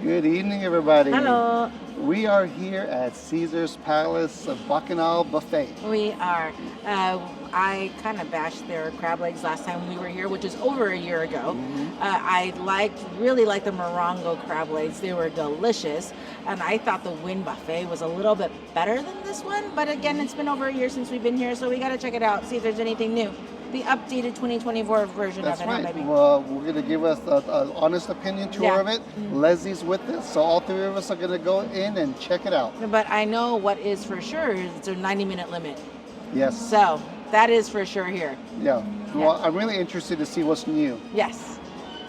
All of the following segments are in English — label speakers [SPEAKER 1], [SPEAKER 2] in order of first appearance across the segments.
[SPEAKER 1] Good evening, everybody.
[SPEAKER 2] Hello.
[SPEAKER 1] We are here at Caesar's Palace Bacchanal Buffet.
[SPEAKER 2] We are. I kind of bashed their crab legs last time we were here, which is over a year ago. I really liked the Morongo crab legs. They were delicious. And I thought the Wynn buffet was a little bit better than this one. But again, it's been over a year since we've been here, so we got to check it out, see if there's anything new. The updated 2024 version
[SPEAKER 1] That's
[SPEAKER 2] of it.
[SPEAKER 1] right.
[SPEAKER 2] Maybe.
[SPEAKER 1] Well, we're going to give us an honest opinion tour of it. Leslie's with us, so all three of us are going to go in and check it out.
[SPEAKER 2] But I know what is for sure is it's a 90-minute limit.
[SPEAKER 1] Yes.
[SPEAKER 2] So that is for sure here.
[SPEAKER 1] Yeah. Well, I'm really interested to see what's new.
[SPEAKER 2] Yes.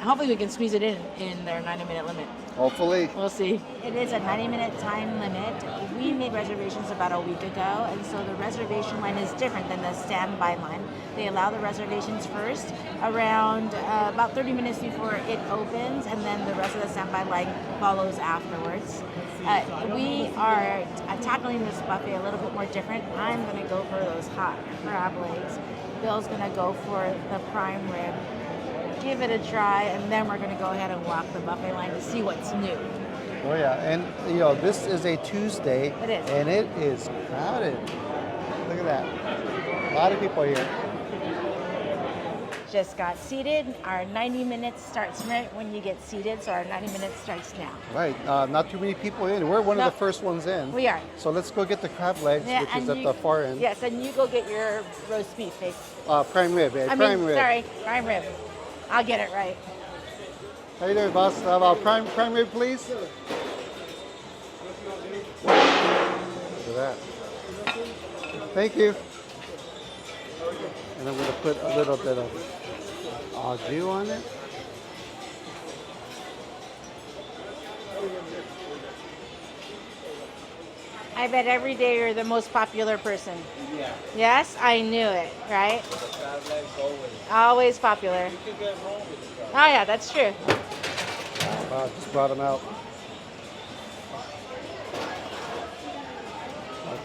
[SPEAKER 2] Hopefully we can squeeze it in their 90-minute limit.
[SPEAKER 1] Hopefully.
[SPEAKER 2] We'll see. It is a 90-minute time limit. We made reservations about a week ago, and so the reservation line is different than the standby line. They allow the reservations first around about 30 minutes before it opens, and then the rest of the standby line follows afterwards. We are tackling this buffet a little bit more different. I'm going to go for those hot crab legs. Bill's going to go for the prime rib. Give it a try, and then we're going to go ahead and walk the buffet line to see what's new.
[SPEAKER 1] Oh yeah, and this is a Tuesday.
[SPEAKER 2] It is.
[SPEAKER 1] And it is crowded. Look at that. A lot of people here.
[SPEAKER 2] Just got seated. Our 90 minutes starts right when you get seated, so our 90 minutes starts now.
[SPEAKER 1] Right, not too many people in. We're one of the first ones in.
[SPEAKER 2] We are.
[SPEAKER 1] So let's go get the crab legs, which is at the far end.
[SPEAKER 2] Yes, and you go get your roast beef, babe.
[SPEAKER 1] Prime rib, eh? Prime rib.
[SPEAKER 2] Sorry, prime rib. I'll get it right.
[SPEAKER 1] How you doing, boss? Prime rib, please. Look at that. Thank you. And I'm going to put a little bit of au jus on it.
[SPEAKER 2] I bet every day you're the most popular person.
[SPEAKER 1] Yeah.
[SPEAKER 2] Yes, I knew it, right? Always popular.
[SPEAKER 1] You can get wrong with it.
[SPEAKER 2] Oh yeah, that's true.
[SPEAKER 1] Wow, just brought them out.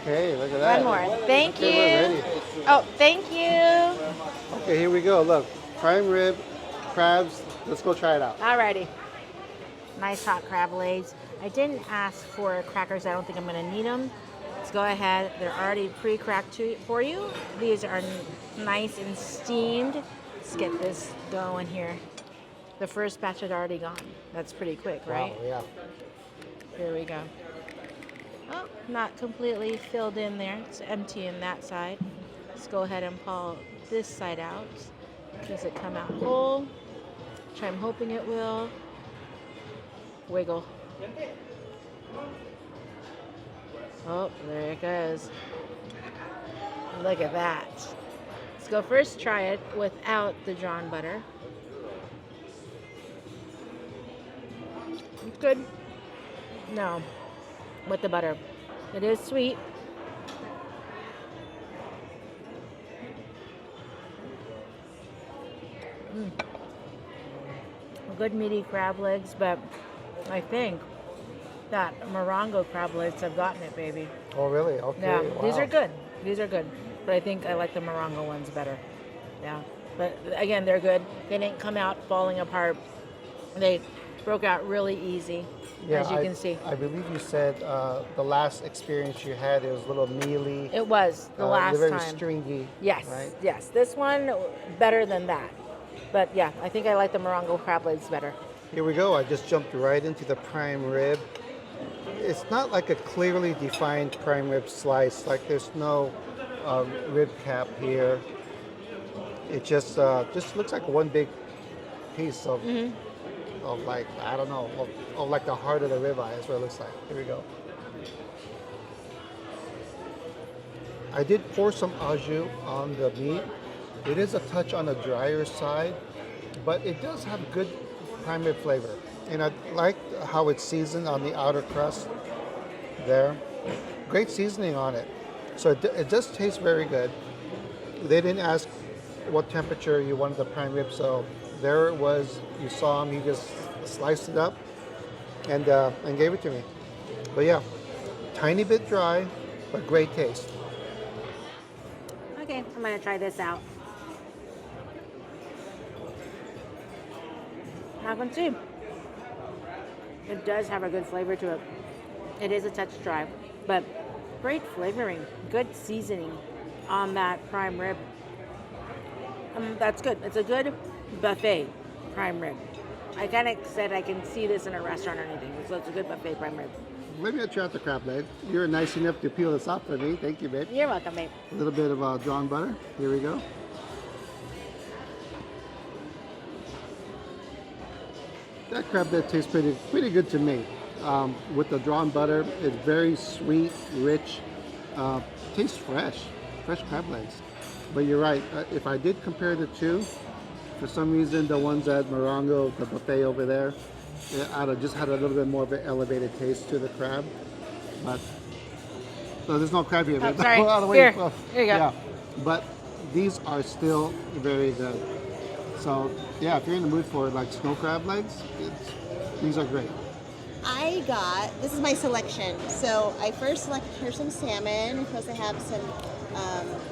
[SPEAKER 1] Okay, look at that.
[SPEAKER 2] One more. Thank you.
[SPEAKER 1] We're ready.
[SPEAKER 2] Oh, thank you.
[SPEAKER 1] Okay, here we go. Look, prime rib, crabs. Let's go try it out.
[SPEAKER 2] Alrighty. Nice hot crab legs. I didn't ask for crackers. I don't think I'm going to need them. Let's go ahead. They're already pre-cracked for you. These are nice and steamed. Let's get this going here. The first batch had already gone. That's pretty quick, right?
[SPEAKER 1] Wow, yeah.
[SPEAKER 2] Here we go. Oh, not completely filled in there. It's empty in that side. Let's go ahead and pull this side out. Does it come out whole? Which I'm hoping it will. Wiggle. Oh, there it goes. Look at that. Let's go first try it without the drawn butter. Good. No, with the butter. It is sweet. Good meaty crab legs, but I think that Morongo crab legs have gotten it, baby.
[SPEAKER 1] Oh, really? Okay.
[SPEAKER 2] Yeah,
[SPEAKER 1] wow.
[SPEAKER 2] these are good. These are good. But I think I like the Morongo ones better. Yeah. But again, they're good. They didn't come out falling apart. They broke out really easy, as you can see.
[SPEAKER 1] I believe you said the last experience you had, it was a little mealy.
[SPEAKER 2] It was the last
[SPEAKER 1] very
[SPEAKER 2] time.
[SPEAKER 1] stringy.
[SPEAKER 2] Yes,
[SPEAKER 1] right?
[SPEAKER 2] yes. This one, better than that. But yeah, I think I like the Morongo crab legs better.
[SPEAKER 1] Here we go. I just jumped right into the prime rib. It's not like a clearly defined prime rib slice. Like there's no rib cap here. It just looks like one big piece of like, I don't know, of like the heart of the ribeye. That's what it looks like. Here we go. I did pour some au jus on the meat. It is a touch on the drier side, but it does have good prime rib flavor. And I like how it's seasoned on the outer crust there. Great seasoning on it. So it does taste very good. They didn't ask what temperature you wanted the prime rib, so there it was. You saw him, he just sliced it up and gave it to me. But yeah, tiny bit dry, but great taste.
[SPEAKER 2] Okay, I'm gonna try this out. I can see. It does have a good flavor to it. It is a touch dry, but great flavoring, good seasoning on that prime rib. That's good. It's a good buffet prime rib. I kind of said I can see this in a restaurant or anything, so it's a good buffet prime rib.
[SPEAKER 1] Let me try out the crab leg. You're nice enough to peel this off for me. Thank you, babe.
[SPEAKER 2] You're welcome, babe.
[SPEAKER 1] A little bit of drawn butter. Here we go. That crab leg tastes pretty good to me. With the drawn butter, it's very sweet, rich. Tastes fresh crab legs. But you're right. If I did compare the two, for some reason the ones at Morongo, the buffet over there, I'd have just had a little bit more of an elevated taste to the crab. But no, there's no crab here.
[SPEAKER 2] Oh, sorry.
[SPEAKER 1] Here
[SPEAKER 2] you go.
[SPEAKER 1] Yeah, but these are still very good. So yeah, if you're in the mood for like snow crab legs, these are great.
[SPEAKER 3] This is my selection. So I first selected here some salmon. Of course, I have some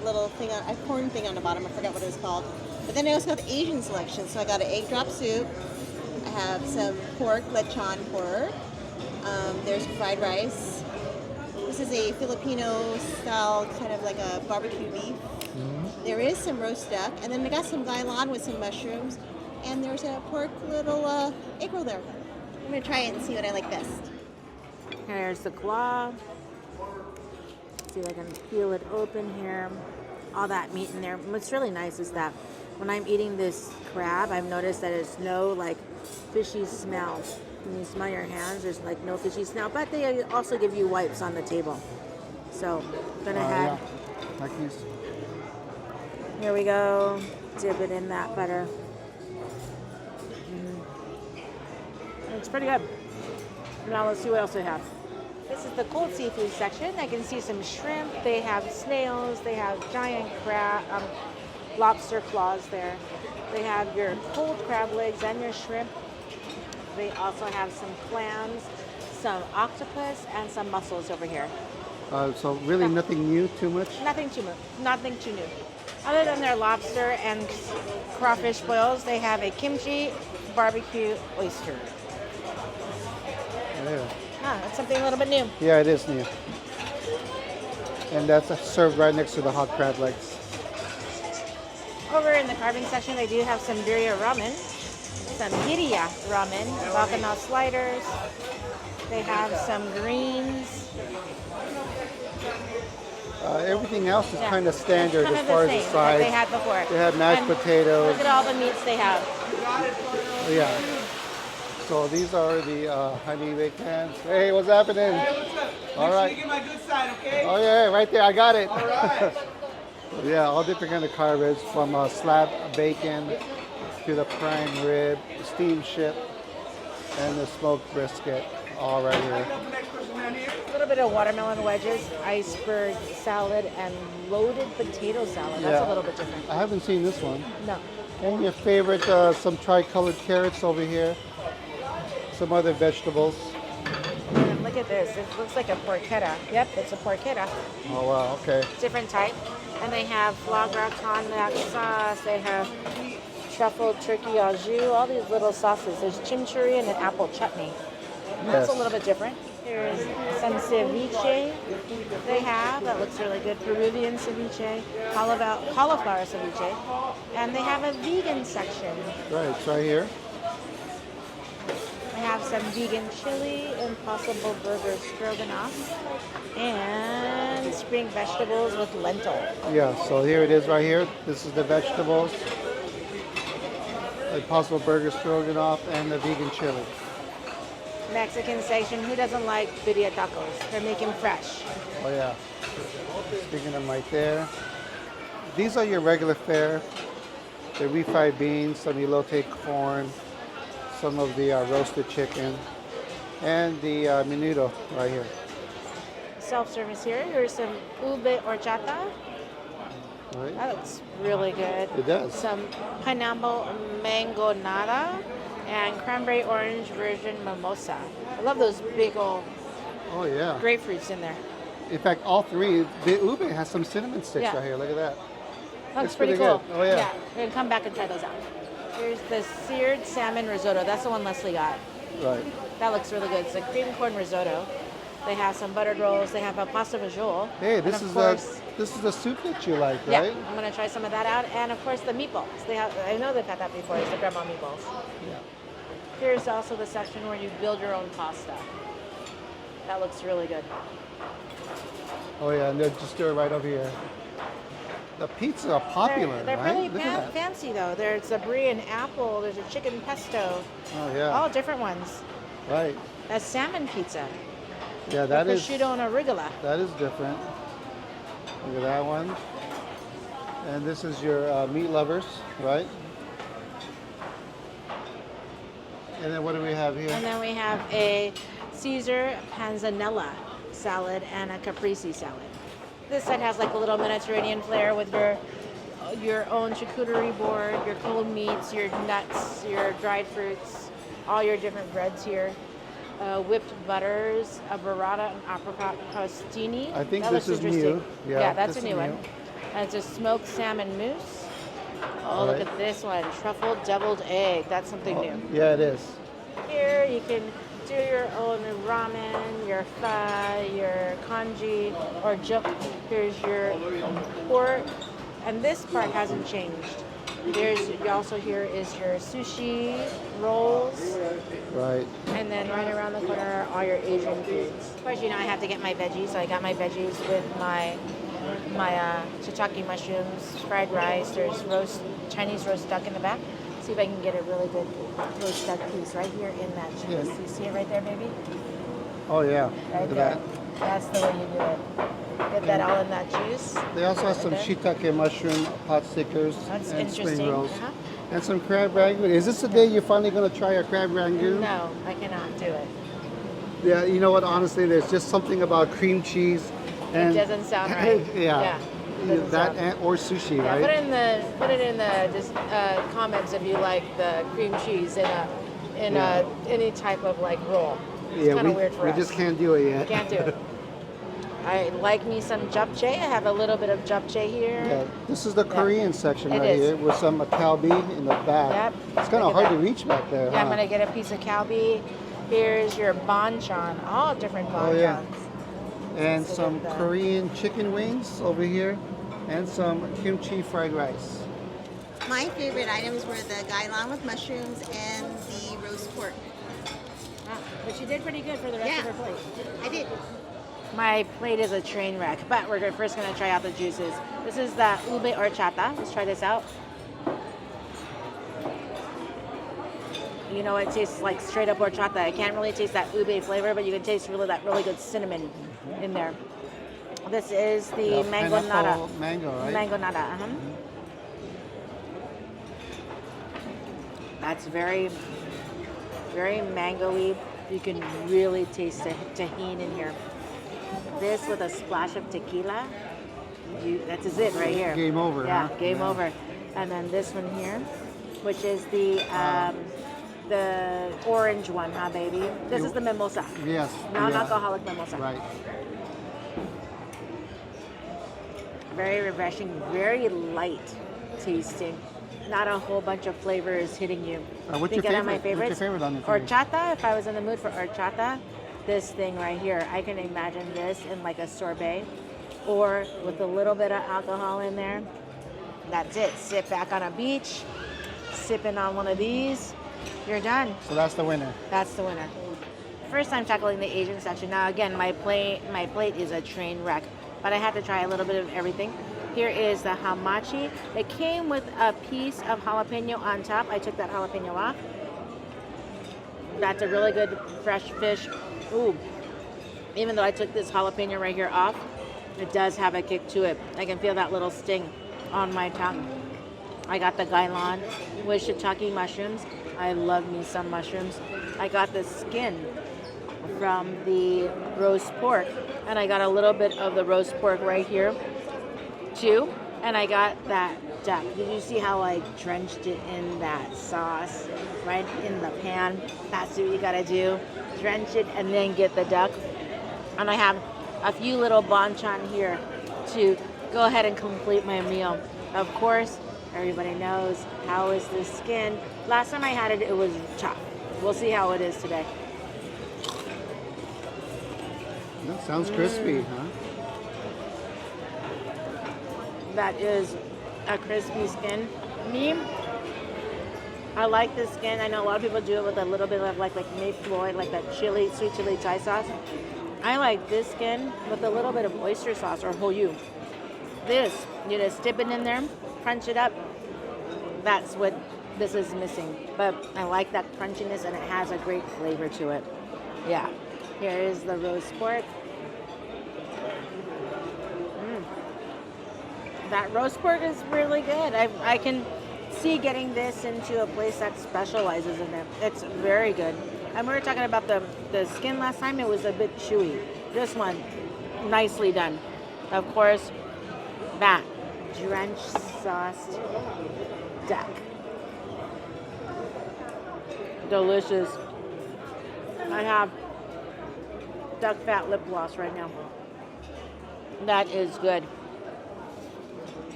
[SPEAKER 3] little thing on a corn thing on the bottom. I forgot what it was called. But then I also got the Asian selection. So I got an egg drop soup. I have some pork, lechon pork. There's fried rice. This is a Filipino style, kind of like a barbecue beef. Mm-hmm. There is some roast duck, and then I got some gailan with some mushrooms, and there's a pork little egg roll there. I'm gonna try it and see what I like best.
[SPEAKER 2] Here's the claw. See if I can peel it open here. All that meat in there. What's really nice is that when I'm eating this crab, I've noticed that there's no like fishy smell. When you smell your hands, there's like no fishy smell, but they also give you wipes on the table. So, gonna ahead.
[SPEAKER 1] Yeah. Like these.
[SPEAKER 2] Here we go. Dip it in that butter. It's pretty good. Now let's see what else they have. This is the cold seafood section. I can see some shrimp. They have snails. They have giant lobster claws there. They have your cold crab legs and your shrimp. They also have some clams, some octopus, and some mussels over here.
[SPEAKER 1] So really nothing new too much?
[SPEAKER 2] Nothing too new. Other than their lobster and crawfish boils, they have a kimchi barbecue oyster.
[SPEAKER 1] Yeah.
[SPEAKER 2] That's something a little bit new.
[SPEAKER 1] Yeah, it is new. And that's served right next to the hot crab legs.
[SPEAKER 2] Over in the carving section, they do have some Duyer ramen, some Hiriya ramen, Bacchanal sliders. They have some greens.
[SPEAKER 1] Everything else is kind of standard as far as the size.
[SPEAKER 2] They had before.
[SPEAKER 1] They had mashed potatoes.
[SPEAKER 2] Look at all the meats they have.
[SPEAKER 1] Yeah. So these are the honey baked hams. Hey, what's happening?
[SPEAKER 4] Hey, what's up?
[SPEAKER 1] All
[SPEAKER 4] Make
[SPEAKER 1] right.
[SPEAKER 4] sure you get my good side, okay?
[SPEAKER 1] Oh yeah, right there. I got it.
[SPEAKER 4] All right.
[SPEAKER 1] Yeah, all different kind of carb ribs, from slab bacon to the prime rib, steam ship, and the smoked brisket, all right here.
[SPEAKER 4] Next person down here.
[SPEAKER 2] A little bit of watermelon wedges, iceberg salad, and loaded potato salad. That's
[SPEAKER 1] Yeah.
[SPEAKER 2] a little bit different.
[SPEAKER 1] I haven't seen this one.
[SPEAKER 2] No.
[SPEAKER 1] And your favorite, some tricolored carrots over here. Some other vegetables.
[SPEAKER 2] And look at this. It looks like a porchetta. Yep, it's a porchetta.
[SPEAKER 1] Oh wow, okay.
[SPEAKER 2] Different type. And they have foie gras cognac sauce. They have truffle turkey au jus. All these little sauces. There's chimichurri and an apple chutney. That's a little bit different. Here's some ceviche they have. That looks really good. Peruvian ceviche, cauliflower ceviche. And they have a vegan section.
[SPEAKER 1] Right, it's right here.
[SPEAKER 2] They have some vegan chili, Impossible Burger Stroganoff, and spring vegetables with lentil.
[SPEAKER 1] Yeah, so here it is right here. This is the vegetables, Impossible Burger Stroganoff, and the vegan chili.
[SPEAKER 2] Mexican section, who doesn't like birria tacos? They're making fresh.
[SPEAKER 1] Oh yeah. Sticking them right there. These are your regular fare. The refried beans, some elote corn, some of the roasted chicken, and the menudo right here.
[SPEAKER 2] Self-service here. Here's some ube horchata.
[SPEAKER 1] Right.
[SPEAKER 2] That looks really good.
[SPEAKER 1] It does.
[SPEAKER 2] Some pineapple mangonada and cranberry orange version mimosa. I love those big old
[SPEAKER 1] Oh yeah.
[SPEAKER 2] grapefruits in there.
[SPEAKER 1] In fact, all three. The ube has some cinnamon sticks
[SPEAKER 2] Yeah.
[SPEAKER 1] right here. Look at that.
[SPEAKER 2] Looks
[SPEAKER 1] It's
[SPEAKER 2] pretty
[SPEAKER 1] pretty
[SPEAKER 2] cool.
[SPEAKER 1] good. Oh, yeah.
[SPEAKER 2] We're gonna come back and try those out. Here's the seared salmon risotto. That's the one Leslie got.
[SPEAKER 1] Right.
[SPEAKER 2] That looks really good. It's a cream corn risotto. They have some buttered rolls. They have a pasta visual.
[SPEAKER 1] Hey,
[SPEAKER 2] And
[SPEAKER 1] this
[SPEAKER 2] of
[SPEAKER 1] is
[SPEAKER 2] course,
[SPEAKER 1] the soup that you like,
[SPEAKER 2] yeah,
[SPEAKER 1] right?
[SPEAKER 2] I'm gonna try some of that out. And of course the meatballs. They have. I know they've had that before. It's the grandma meatballs.
[SPEAKER 1] Yeah.
[SPEAKER 2] Here's also the section where you build your own pasta. That looks really good.
[SPEAKER 1] Oh yeah, and they're just right over here. The pizzas are popular,
[SPEAKER 2] They're
[SPEAKER 1] right?
[SPEAKER 2] really
[SPEAKER 1] Look at that.
[SPEAKER 2] fancy though. There's a brie and apple. There's a chicken pesto.
[SPEAKER 1] Oh yeah.
[SPEAKER 2] All different ones.
[SPEAKER 1] Right.
[SPEAKER 2] A salmon pizza.
[SPEAKER 1] Yeah, that is
[SPEAKER 2] prosciutto and arugula.
[SPEAKER 1] that is different. Look at that one. And this is your meat lovers, right? And then what do we have here?
[SPEAKER 2] And then we have a Caesar panzanella salad and a caprese salad. This side has like a little Mediterranean flair with your own charcuterie board, your cold meats, your nuts, your dried fruits, all your different breads here. Whipped butters, a burrata and apricot crostini.
[SPEAKER 1] I think
[SPEAKER 2] that
[SPEAKER 1] this
[SPEAKER 2] looks
[SPEAKER 1] is
[SPEAKER 2] interesting.
[SPEAKER 1] new. Yeah,
[SPEAKER 2] that's
[SPEAKER 1] this
[SPEAKER 2] a
[SPEAKER 1] is
[SPEAKER 2] new one.
[SPEAKER 1] new.
[SPEAKER 2] And it's a smoked salmon mousse. Oh,
[SPEAKER 1] All
[SPEAKER 2] look
[SPEAKER 1] right.
[SPEAKER 2] at this one. Truffle deviled egg. That's something new.
[SPEAKER 1] Yeah, it is.
[SPEAKER 2] Here you can do your own ramen, your pho, your congee, or juk. Here's your pork. And this part hasn't changed. Also here is your sushi, rolls,
[SPEAKER 1] Right.
[SPEAKER 2] and then right around the corner are all your Asian foods. Of course, I have to get my veggies, so I got my veggies with my shiitake mushrooms, fried rice. There's Chinese roast duck in the back. See if I can get a really good roast duck piece right here in that juice.
[SPEAKER 1] Yeah.
[SPEAKER 2] You see it right there, baby?
[SPEAKER 1] Oh yeah.
[SPEAKER 2] Right
[SPEAKER 1] Look at
[SPEAKER 2] there.
[SPEAKER 1] that.
[SPEAKER 2] That's the way you do it. Get that all in that juice.
[SPEAKER 1] They also have some
[SPEAKER 2] Right there.
[SPEAKER 1] shiitake mushroom pot stickers
[SPEAKER 2] That's
[SPEAKER 1] and spring
[SPEAKER 2] interesting.
[SPEAKER 1] rolls.
[SPEAKER 2] Uh-huh.
[SPEAKER 1] And some crab rangoon. Is this the day you're finally going to try a crab rangoon?
[SPEAKER 2] No, I cannot do it.
[SPEAKER 1] Yeah, you know what? Honestly, there's just something about cream cheese and
[SPEAKER 2] It doesn't sound right.
[SPEAKER 1] yeah,
[SPEAKER 2] it doesn't
[SPEAKER 1] that
[SPEAKER 2] sound-
[SPEAKER 1] or sushi,
[SPEAKER 2] Yeah,
[SPEAKER 1] right?
[SPEAKER 2] put it in the just comments if you like the cream cheese in any type of like roll. It's
[SPEAKER 1] yeah,
[SPEAKER 2] kind of weird for
[SPEAKER 1] we
[SPEAKER 2] us.
[SPEAKER 1] just can't do it yet.
[SPEAKER 2] Can't do it. I like me some japchae. I have a little bit of japchae here.
[SPEAKER 1] Yeah, this is the Korean section
[SPEAKER 2] It
[SPEAKER 1] right
[SPEAKER 2] is.
[SPEAKER 1] here with some kalbi in the back.
[SPEAKER 2] Yep,
[SPEAKER 1] It's kind
[SPEAKER 2] look
[SPEAKER 1] of
[SPEAKER 2] at
[SPEAKER 1] hard to
[SPEAKER 2] that.
[SPEAKER 1] reach back there.
[SPEAKER 2] Yeah, I'm
[SPEAKER 1] huh?
[SPEAKER 2] gonna get a piece of kalbi. Here's your banchan, all different banchans.
[SPEAKER 1] Oh, yeah. And
[SPEAKER 2] So
[SPEAKER 1] some
[SPEAKER 2] with the-
[SPEAKER 1] Korean chicken wings over here, and some kimchi fried rice.
[SPEAKER 3] My favorite items were the gailan with mushrooms and the roast pork.
[SPEAKER 2] Ah, but you did pretty good for the rest of
[SPEAKER 3] Yeah.
[SPEAKER 2] her plate.
[SPEAKER 3] I did.
[SPEAKER 2] My plate is a train wreck, but we're first gonna try out the juices. This is the ube horchata. Let's try this out. You know, it tastes like straight up horchata. I can't really taste that ube flavor, but you can taste that really good cinnamon in there. This is the
[SPEAKER 1] Yeah,
[SPEAKER 2] mango nata.
[SPEAKER 1] pineapple Mango, right?
[SPEAKER 2] Mango nata. That's very, very mango-y. You can really taste the tahini in here. This with a splash of tequila. That's it right here.
[SPEAKER 1] Game over,
[SPEAKER 2] Yeah,
[SPEAKER 1] huh?
[SPEAKER 2] game
[SPEAKER 1] Yeah.
[SPEAKER 2] over. And then this one here, which is the orange one, huh, baby? This is the mimosa.
[SPEAKER 1] Yes.
[SPEAKER 2] Non-alcoholic mimosa.
[SPEAKER 1] Right.
[SPEAKER 2] Very refreshing, very light tasting. Not a whole bunch of flavors hitting you.
[SPEAKER 1] What's
[SPEAKER 2] Think
[SPEAKER 1] your
[SPEAKER 2] of my
[SPEAKER 1] favorite? What's your
[SPEAKER 2] favorites?
[SPEAKER 1] favorite on the finish?
[SPEAKER 2] Horchata, if I was in the mood for horchata, this thing right here, I can imagine this in like a sorbet or with a little bit of alcohol in there. That's it. Sit back on a beach, sipping on one of these. You're done.
[SPEAKER 1] So that's the winner.
[SPEAKER 2] That's the winner. First time tackling the Asian section. Now again, my plate is a train wreck, but I had to try a little bit of everything. Here is the hamachi. It came with a piece of jalapeno on top. I took that jalapeno off. That's a really good fresh fish. Ooh. Even though I took this jalapeno right here off, it does have a kick to it. I can feel that little sting on my tongue. I got the gailan with shiitake mushrooms. I love me some mushrooms. I got the skin from the roast pork, and I got a little bit of the roast pork right here too, and I got that duck. Did you see how I drenched it in that sauce right in the pan? That's what you gotta do. Drench it and then get the duck. And I have a few little banchan here to go ahead and complete my meal. Of course, everybody knows how is the skin. Last time I had it, it was tough. We'll see how it is today.
[SPEAKER 1] That sounds crispy, huh?
[SPEAKER 2] That is a crispy skin. Me, I like the skin. I know a lot of people do it with a little bit of like mayflower, like that chili, sweet chili Thai sauce. I like this skin with a little bit of oyster sauce or hoyu. This, you just dip it in there, crunch it up. That's what this is missing. But I like that crunchiness and it has a great flavor to it. Yeah. Here is the roast pork. That roast pork is really good. I can see getting this into a place that specializes in it. It's very good. And we were talking about the skin last time. It was a bit chewy. This one, nicely done. Of course, that drenched sauced duck. Delicious. I have duck fat lip gloss right now. That is good.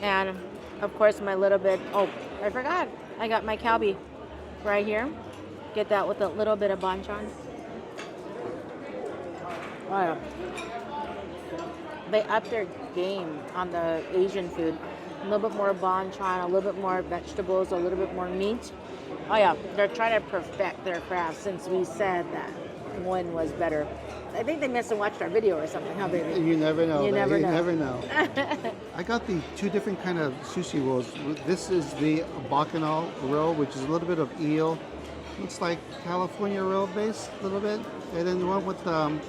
[SPEAKER 2] And of course my little bit, oh, I forgot. I got my kalbi right here. Get that with a little bit of banchan. Oh, yeah. They upped their game on the Asian food. A little bit more banchan, a little bit more vegetables, a little bit more meat. Oh yeah, they're trying to perfect their craft since we said that one was better. I think they must have watched our video or something, huh, baby?
[SPEAKER 1] You never know.
[SPEAKER 2] You never know.
[SPEAKER 1] Never know. I got the two different kind of sushi rolls. This is the Bacchanal roll, which is a little bit of eel. Looks like California roll base, a little bit. And then the one with,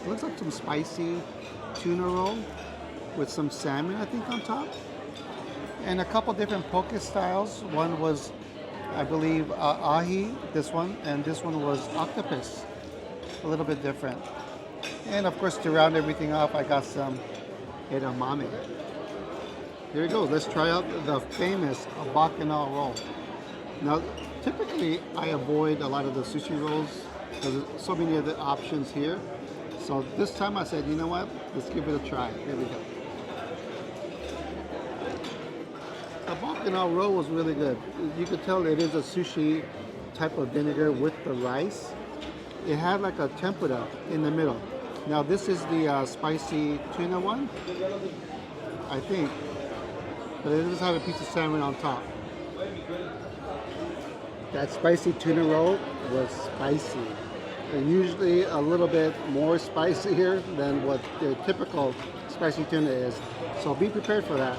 [SPEAKER 1] looks like some spicy tuna roll with some salmon, I think, on top. And a couple different poke styles. One was, I believe, ahi, this one, and this one was octopus. A little bit different. And of course, to round everything off, I got some edamame. Here we go. Let's try out the famous Bacchanal roll. Now, typically, I avoid a lot of the sushi rolls because there's so many other options here. So this time I said, you know what? Let's give it a try. Here we go. The Bacchanal roll was really good. You could tell it is a sushi type of vinegar with the rice. It had like a tempura in the middle. Now this is the spicy tuna one, I think. But it does have a piece of salmon on top. That spicy tuna roll was spicy. And usually a little bit more spicier than what the typical spicy tuna is. So be prepared for that.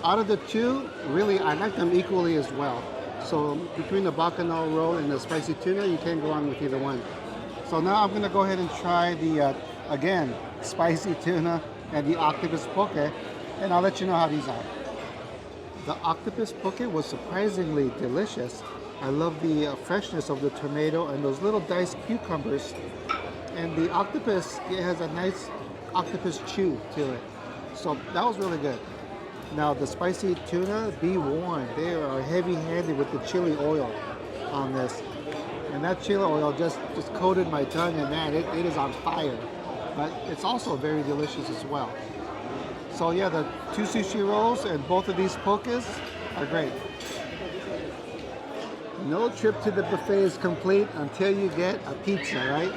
[SPEAKER 1] Out of the two, really, I like them equally as well. So between the Bacchanal roll and the spicy tuna, you can't go wrong with either one. So now I'm gonna go ahead and try the, again, spicy tuna and the octopus poke, and I'll let you know how these are. The octopus poke was surprisingly delicious. I love the freshness of the tomato and those little diced cucumbers. And the octopus, it has a nice octopus chew to it. So that was really good. Now the spicy tuna, be warned, they are heavy-handed with the chili oil on this. And that chili oil just coated my tongue, and man, it is on fire. But it's also very delicious as well. So yeah, the two sushi rolls and both of these pokes are great. No trip to the buffet is complete until you get a pizza, right?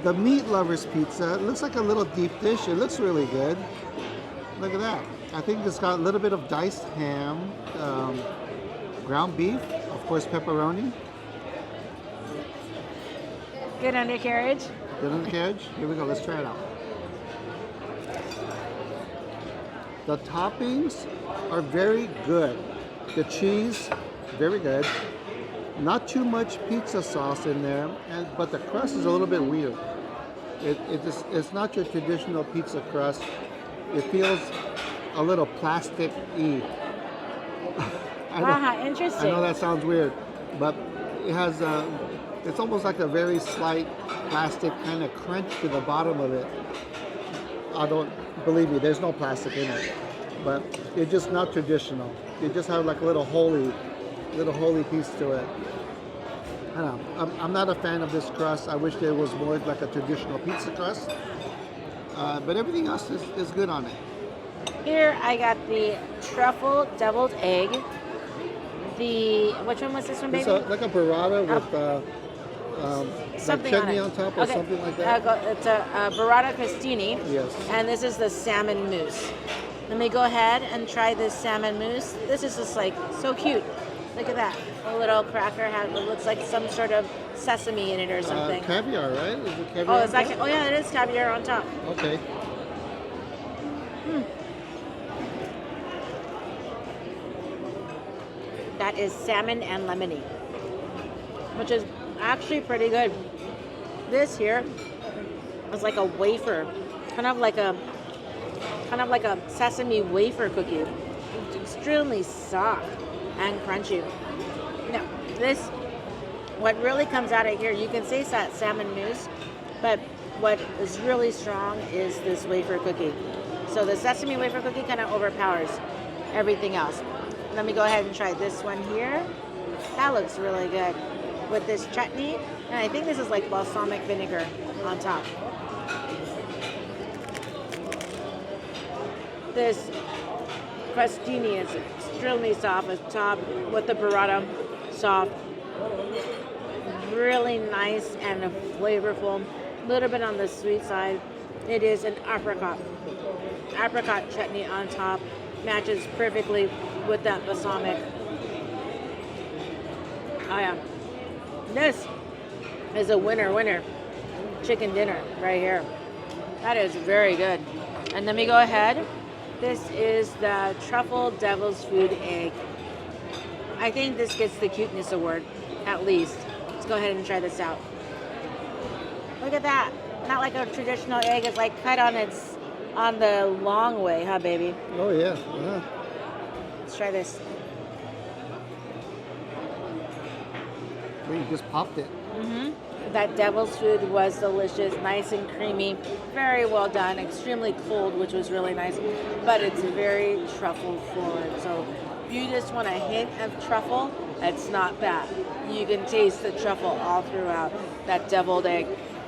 [SPEAKER 1] The meat lovers pizza, it looks like a little deep dish. It looks really good. Look at that. I think it's got a little bit of diced ham, ground beef, of course pepperoni.
[SPEAKER 2] Good undercarriage.
[SPEAKER 1] Good undercarriage. Here we go. Let's try it out. The toppings are very good. The cheese, very good. Not too much pizza sauce in there, but the crust is a little bit weird. It's not your traditional pizza crust. It feels a little plastic-y.
[SPEAKER 2] Interesting.
[SPEAKER 1] I know that sounds weird, but it has it's almost like a very slight plastic kind of crunch to the bottom of it. I don't believe me, there's no plastic in it, but it's just not traditional. You just have like a little holy piece to it. I don't know. I'm not a fan of this crust. I wish there was more like a traditional pizza crust, but everything else is good on it.
[SPEAKER 2] Here I got the truffle deviled egg. Which one was this one, baby?
[SPEAKER 1] It's like a burrata with
[SPEAKER 2] Something
[SPEAKER 1] chutney
[SPEAKER 2] on
[SPEAKER 1] on
[SPEAKER 2] it.
[SPEAKER 1] top or something like that?
[SPEAKER 2] It's a burrata crostini.
[SPEAKER 1] Yes.
[SPEAKER 2] And this is the salmon mousse. Let me go ahead and try this salmon mousse. This is just like so cute. Look at that. A little cracker it looks like some sort of sesame in it or something.
[SPEAKER 1] Caviar, right? Is it caviar?
[SPEAKER 2] Oh, is that? Oh yeah, it is caviar on top.
[SPEAKER 1] Okay.
[SPEAKER 2] That is salmon and lemony, which is actually pretty good. This here is like a wafer, kind of like a sesame wafer cookie. It's extremely soft and crunchy. Now, what really comes out of here, you can taste that salmon mousse, but what is really strong is this wafer cookie. So the sesame wafer cookie kind of overpowers everything else. Let me go ahead and try this one here. That looks really good with this chutney. And I think this is like balsamic vinegar on top. This crostini is extremely soft at top with the burrata soft. Really nice and flavorful. A little bit on the sweet side. It is an apricot chutney on top. Matches perfectly with that balsamic. Oh yeah. This is a winner chicken dinner right here. That is very good. And let me go ahead. This is the truffle devil's food egg. I think this gets the cuteness award, at least. Let's go ahead and try this out. Look at that. Not like a traditional egg. It's like cut on the long way, huh, baby?
[SPEAKER 1] Oh yeah. Uh-huh.
[SPEAKER 2] Let's try this.
[SPEAKER 1] Oh, you just popped it.
[SPEAKER 2] That devil's food was delicious, nice and creamy, very well done, extremely cold, which was really nice, but it's very truffle forward. So if you just want a hint of truffle, it's not bad. You can taste the truffle all throughout that deviled egg.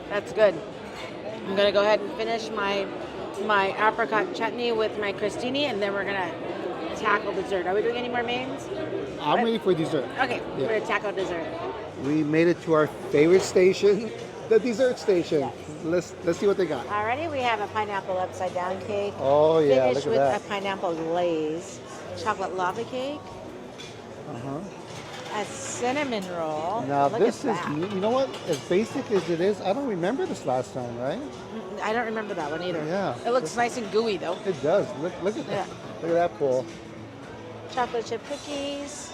[SPEAKER 2] That's good. I'm gonna go ahead and finish my apricot chutney with my crostini, and then we're gonna tackle dessert. Are we doing any more mains?
[SPEAKER 1] I'm ready for dessert.
[SPEAKER 2] Okay,
[SPEAKER 1] Yeah.
[SPEAKER 2] we're gonna tackle dessert.
[SPEAKER 1] We made it to our favorite station, the dessert station.
[SPEAKER 2] Yes.
[SPEAKER 1] Let's see what they got.
[SPEAKER 2] Alrighty, we have a pineapple upside down cake.
[SPEAKER 1] Oh yeah,
[SPEAKER 2] Finished
[SPEAKER 1] look
[SPEAKER 2] with
[SPEAKER 1] at
[SPEAKER 2] a pineapple glaze, chocolate lava cake,
[SPEAKER 1] that.
[SPEAKER 2] a cinnamon roll.
[SPEAKER 1] Now
[SPEAKER 2] Look
[SPEAKER 1] this
[SPEAKER 2] at
[SPEAKER 1] is,
[SPEAKER 2] that.
[SPEAKER 1] you know what? As basic as it is, I don't remember this last time, right?
[SPEAKER 2] I don't remember that one either.
[SPEAKER 1] Yeah.
[SPEAKER 2] It looks nice and gooey though.
[SPEAKER 1] It does. Look at that.
[SPEAKER 2] Yeah.
[SPEAKER 1] Look at that pool.
[SPEAKER 2] Chocolate chip cookies.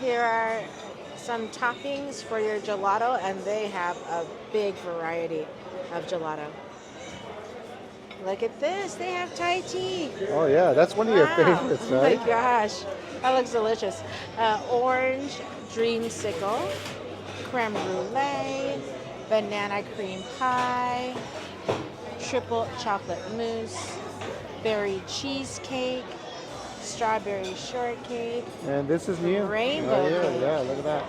[SPEAKER 2] Here are some toppings for your gelato, and they have a big variety of gelato. Look at this. They have Thai tea.
[SPEAKER 1] Oh yeah, that's one of your favorites,
[SPEAKER 2] Oh
[SPEAKER 1] right?
[SPEAKER 2] my gosh, that looks delicious. Orange dreamsicle, creme brulee, banana cream pie, triple chocolate mousse, berry cheesecake, strawberry shortcake.
[SPEAKER 1] And this is new.
[SPEAKER 2] Rainbow
[SPEAKER 1] right here.
[SPEAKER 2] cake.
[SPEAKER 1] Yeah, look at that.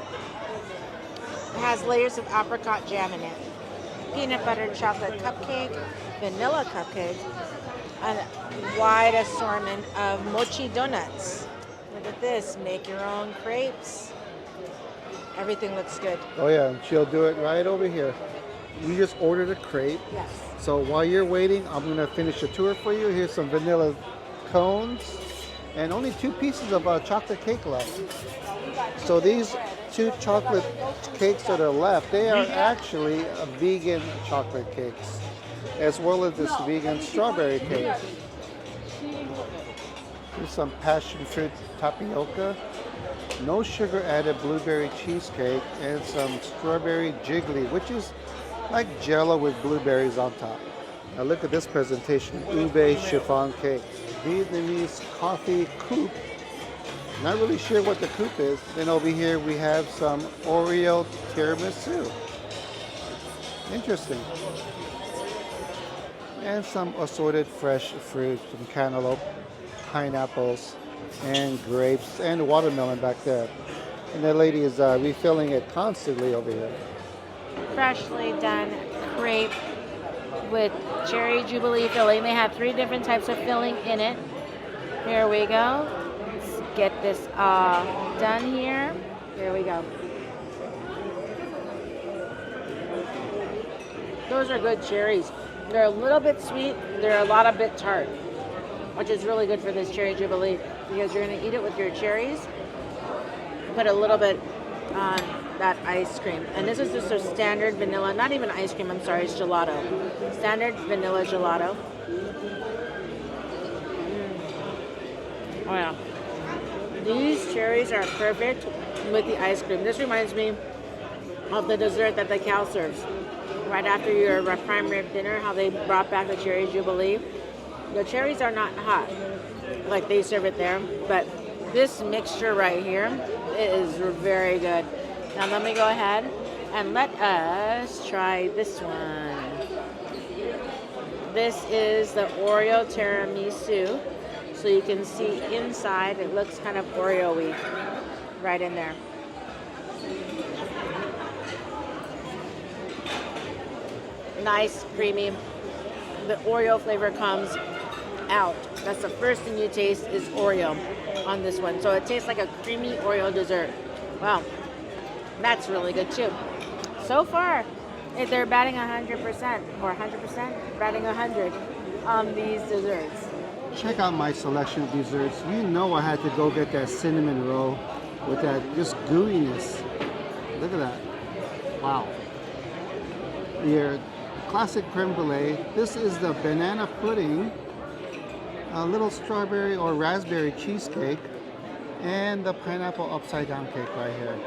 [SPEAKER 2] It has layers of apricot jam in it, peanut butter chocolate cupcake, vanilla cupcake, and a wide assortment of mochi donuts. Look at this, make your own crepes. Everything looks good.
[SPEAKER 1] Oh yeah, and she'll do it right over here. You just ordered a crepe.
[SPEAKER 2] Yes.
[SPEAKER 1] So while you're waiting, I'm gonna finish the tour for you. Here's some vanilla cones, and only 2 pieces of chocolate cake left. So these 2 chocolate cakes that are left, they are actually vegan chocolate cakes, as well as this vegan strawberry cake. Here's some passion fruit tapioca, no sugar added blueberry cheesecake, and some strawberry jiggly, which is like jello with blueberries on top. Now look at this presentation, ube chiffon cake, Vietnamese coffee coupe. Not really sure what the coupe is. Then over here we have some Oreo tiramisu. Interesting. And some assorted fresh fruit, some cantaloupe, pineapples, and grapes, and watermelon back there. And that lady is refilling it constantly over here.
[SPEAKER 2] Freshly done crepe with cherry Jubilee filling. They have 3 different types of filling in it. Here we go. Let's get this done here. Here we go. Those are good cherries. They're a little bit sweet. They're a lot of bit tart, which is really good for this cherry Jubilee because you're going to eat it with your cherries. Put a little bit on that ice cream. And this is just a standard vanilla, not even ice cream, I'm sorry, it's gelato. Standard vanilla gelato. Oh yeah. These cherries are perfect with the ice cream. This reminds me of the dessert that the cow serves. Right after your prime rib dinner, how they brought back the cherry Jubilee. The cherries are not hot like they serve it there, but this mixture right here is very good. Now let me go ahead and let us try this one. This is the Oreo tiramisu. So you can see inside, it looks kind of Oreo-y right in there. Nice, creamy. The Oreo flavor comes out. That's the first thing you taste is Oreo on this one. So it tastes like a creamy Oreo dessert. Wow, that's really good too. So far, if they're batting 100% or 100%, batting 100 on these desserts.
[SPEAKER 1] Check out my selection of desserts. You know I had to go get that cinnamon roll with that just gooiness. Look at that. Wow. Your classic creme brulee. This is the banana pudding, a little strawberry or raspberry cheesecake, and the pineapple upside down cake right here.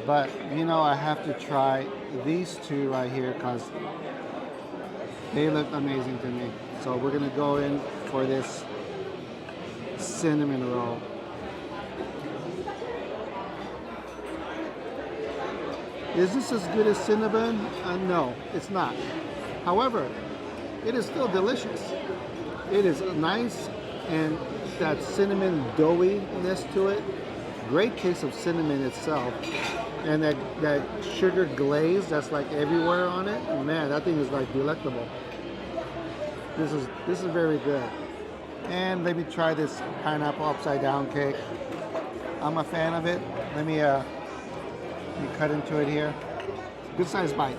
[SPEAKER 1] But you know I have to try these two right here because they look amazing to me. So we're gonna go in for this cinnamon roll. Is this as good as cinnamon? No, it's not. However, it is still delicious. It is nice and that cinnamon doughiness to it. Great taste of cinnamon itself. And that sugar glaze that's like everywhere on it. Man, that thing is like delectable. This is very good. And let me try this pineapple upside down cake. I'm a fan of it. Let me cut into it here. Good sized bite.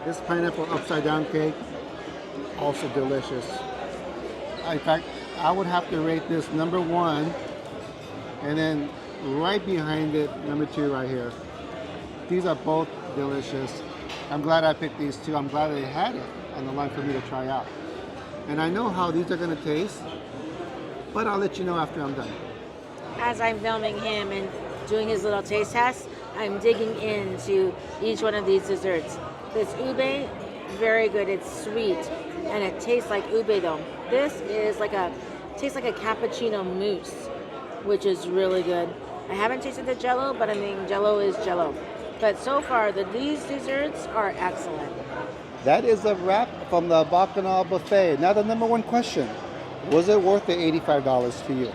[SPEAKER 1] This pineapple upside down cake, also delicious. In fact, I would have to rate this number 1, and then right behind it, number 2 right here. These are both delicious. I'm glad I picked these two. I'm glad they had it on the line for me to try out. And I know how these are gonna taste, but I'll let you know after I'm done.
[SPEAKER 2] As I'm filming him and doing his little taste test, I'm digging into each one of these desserts. This ube, very good. It's sweet, and it tastes like ube though. This is tastes like a cappuccino mousse, which is really good. I haven't tasted the Jello, but I mean Jello is Jello. But so far, these desserts are excellent.
[SPEAKER 1] That is a wrap from the Bacchanal buffet. Now the number 1 question: was it worth the $85 to you?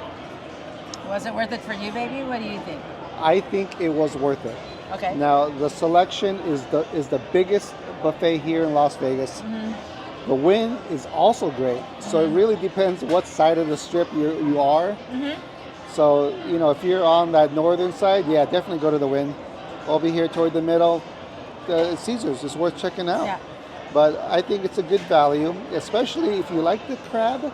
[SPEAKER 2] Was it worth it for you, baby? What do you think?
[SPEAKER 1] I think it was worth it.
[SPEAKER 2] Okay.
[SPEAKER 1] Now the selection is the biggest buffet here in Las Vegas. The wind is also great, so it really depends what side of the strip you are. So you know, if you're on that northern side, yeah, definitely go to the wind. Over here toward the middle, Caesars is worth checking out.
[SPEAKER 2] Yeah.
[SPEAKER 1] But I think it's a good value, especially if you like the crab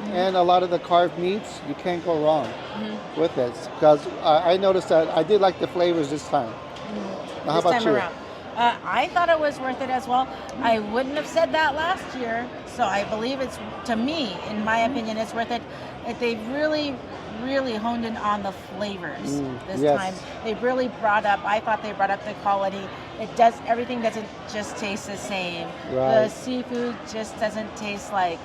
[SPEAKER 1] and a lot of the carved meats. You can't go wrong with it, because I noticed that I did like the flavors this time. Now, how about you?
[SPEAKER 2] Around. I thought it was worth it as well. I wouldn't have said that last year, so I believe it's, to me, in my opinion, it's worth it. They've really honed in on the flavors this time. They really I thought they brought up the quality. Everything doesn't just taste the same.
[SPEAKER 1] Right.
[SPEAKER 2] The seafood just doesn't taste like,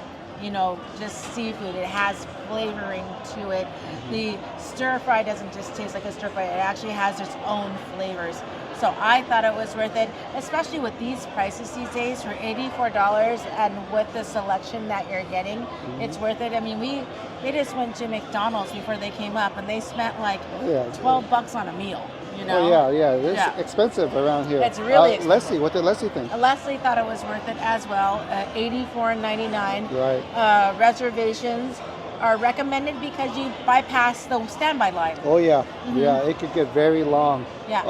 [SPEAKER 2] just seafood. It has flavoring to it. The stir fry doesn't just taste like a stir fry. It actually has its own flavors. So I thought it was worth it, especially with these prices these days for $84, and with the selection that you're getting, it's worth it. I mean, they just went to McDonald's before they came up, and they spent like $12 on a meal.
[SPEAKER 1] Oh yeah, it's expensive around here.
[SPEAKER 2] It's really expensive.
[SPEAKER 1] Leslie, what did Leslie think?
[SPEAKER 2] Leslie thought it was worth it as well. $84.99.
[SPEAKER 1] Right.
[SPEAKER 2] Reservations are recommended because you bypass the standby line.
[SPEAKER 1] Oh yeah, yeah, it could get very long.
[SPEAKER 2] Yeah.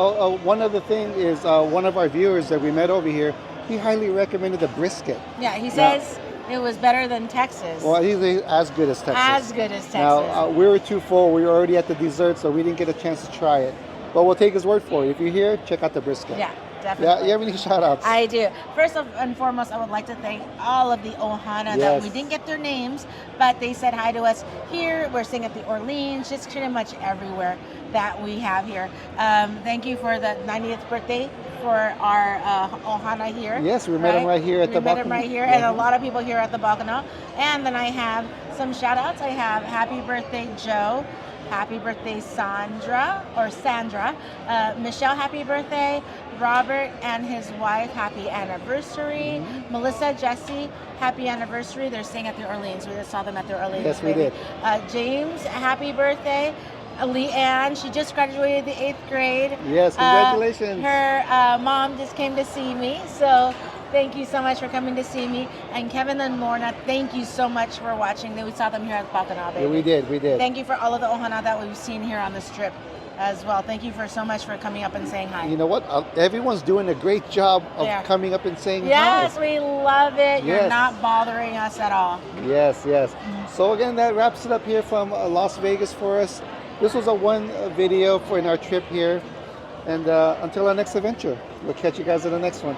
[SPEAKER 1] One other thing is one of our viewers that we met over here, he highly recommended the brisket.
[SPEAKER 2] Yeah, he says it was better than Texas.
[SPEAKER 1] Well, he's as good as Texas.
[SPEAKER 2] As good as Texas.
[SPEAKER 1] Now, we were too full. We were already at the dessert, so we didn't get a chance to try it. But we'll take his word for it. If you're here, check out the brisket.
[SPEAKER 2] Yeah,
[SPEAKER 1] Yeah,
[SPEAKER 2] definitely.
[SPEAKER 1] you have any shout outs?
[SPEAKER 2] I do. First and foremost, I would like to thank all of the Ohana that
[SPEAKER 1] Yes.
[SPEAKER 2] we didn't get their names, but they said hi to us here. We're staying at the Orleans, just pretty much everywhere that we have here. Thank you for the 90th birthday for our Ohana here.
[SPEAKER 1] Yes, we met him right here at the
[SPEAKER 2] We met him
[SPEAKER 1] Bacchanal.
[SPEAKER 2] right here, and a lot of people here at the Bacchanal. And then I have some shout outs. I have happy birthday, Joe. Happy birthday, Sandra. Michelle, happy birthday. Robert and his wife, happy anniversary. Melissa, Jesse, happy anniversary. They're staying at the Orleans. We just saw them at the Orleans.
[SPEAKER 1] Yes, we did.
[SPEAKER 2] James, happy birthday. Leanne, she just graduated the 8th grade.
[SPEAKER 1] Yes, congratulations.
[SPEAKER 2] Her mom just came to see me, so thank you so much for coming to see me. And Kevin and Lorna, thank you so much for watching. We saw them here at Bacchanal, baby.
[SPEAKER 1] Yeah, we did.
[SPEAKER 2] Thank you for all of the Ohana that we've seen here on the strip as well. Thank you for so much for coming up and saying hi.
[SPEAKER 1] You know what? Everyone's doing a great job of
[SPEAKER 2] Yeah.
[SPEAKER 1] coming up and saying
[SPEAKER 2] Yes,
[SPEAKER 1] hi.
[SPEAKER 2] we love it. You're
[SPEAKER 1] Yes.
[SPEAKER 2] not bothering us at all.
[SPEAKER 1] Yes. So again, that wraps it up here from Las Vegas for us. This was a one video for in our trip here. And until our next adventure, we'll catch you guys in the next one.